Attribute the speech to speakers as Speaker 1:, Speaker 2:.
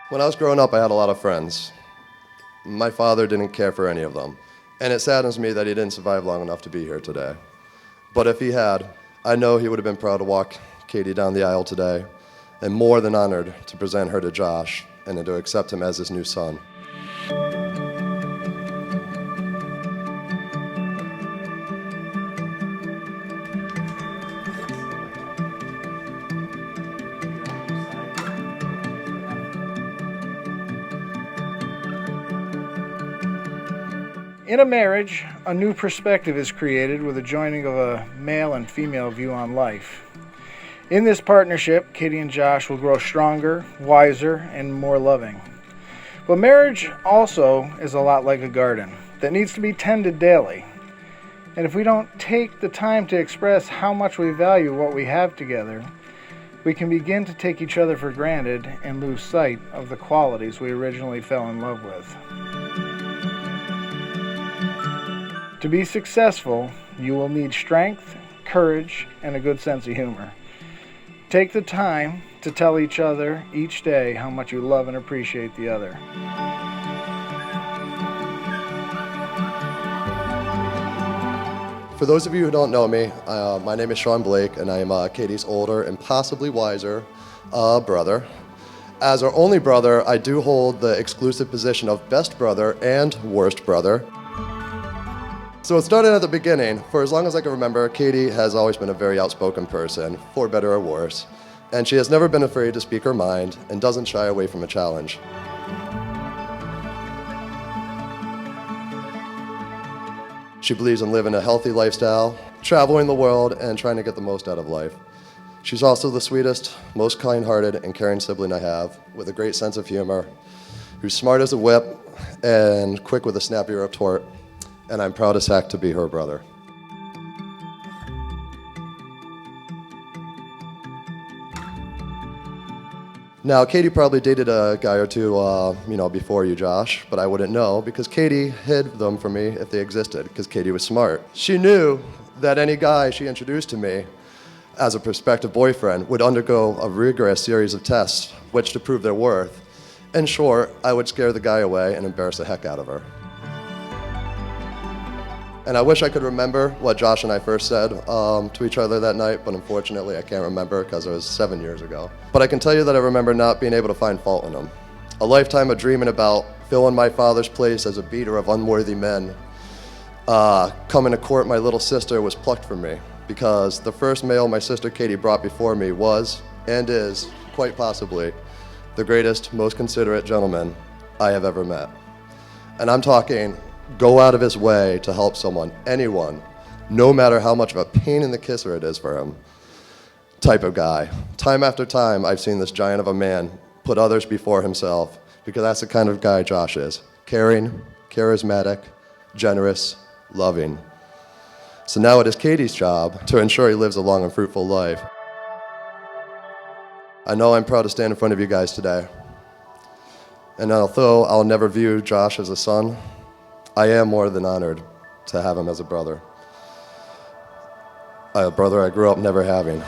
Speaker 1: When I was growing up, I had a lot of friends. My father didn't care for any of them, and it saddens me that he didn't survive long enough to be here today. But if he had, I know he would have been proud to walk Katie down the aisle today, and more than honored to present her to Josh and to accept him as his new son.
Speaker 2: In a marriage, a new perspective is created with the joining of a male and female view on life. In this partnership, Katie and Josh will grow stronger, wiser, and more loving. But marriage also is a lot like a garden that needs to be tended daily. And if we don't take the time to express how much we value what we have together, we can begin to take each other for granted and lose sight of the qualities we originally fell in love with. To be successful, you will need strength, courage, and a good sense of humor. Take the time to tell each other each day how much you love and appreciate the other.
Speaker 1: For those of you who don't know me, my name is Sean Blake, and I am Katie's older and possibly wiser brother. As our only brother, I do hold the exclusive position of best brother and worst brother. So it started at the beginning. For as long as I can remember, Katie has always been a very outspoken person, for better or worse, and she has never been afraid to speak her mind and doesn't shy away from a challenge. She believes in living a healthy lifestyle, traveling the world, and trying to get the most out of life. She's also the sweetest, most kind-hearted, and caring sibling I have, with a great sense of humor, who's smart as a whip and quick with a snappier retort. And I'm proud as heck to be her brother. Now, Katie probably dated a guy or two, before you, Josh, but I wouldn't know because Katie hid them from me if they existed, because Katie was smart. She knew that any guy she introduced to me as a prospective boyfriend would undergo a rigorous series of tests, which to prove their worth. In short, I would scare the guy away and embarrass the heck out of her. And I wish I could remember what Josh and I first said to each other that night, but unfortunately I can't remember because it was 7 years ago. But I can tell you that I remember not being able to find fault in him. A lifetime of dreaming about filling my father's place as a beater of unworthy men. Coming to court my little sister was plucked from me because the first male my sister Katie brought before me was, and is, quite possibly, the greatest, most considerate gentleman I have ever met. And I'm talking go out of his way to help someone, anyone, no matter how much of a pain in the kisser it is for him, type of guy. Time after time, I've seen this giant of a man put others before himself, because that's the kind of guy Josh is. Caring, charismatic, generous, loving. So now it is Katie's job to ensure he lives a long and fruitful life. I know I'm proud to stand in front of you guys today. And although I'll never view Josh as a son, I am more than honored to have him as a brother. A brother I grew up never having.